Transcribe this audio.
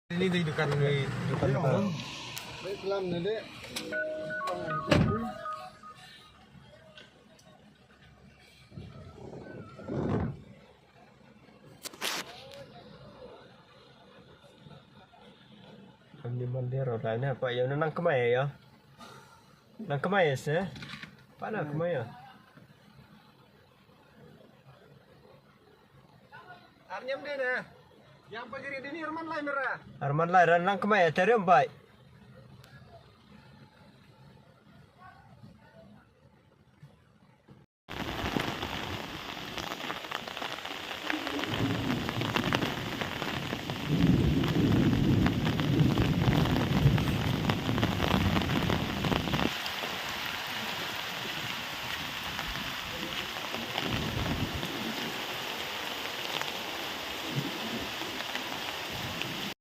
Ini di dukan apa? Baik kelam nade. Kami mandiro lah ni apa yang nang kemai ya? Nang kemai sih? Mana kemai ya? Arnyam dia na. Yang pagiri dini Arman Lai merah. Arman Lai nang kemai terium baik.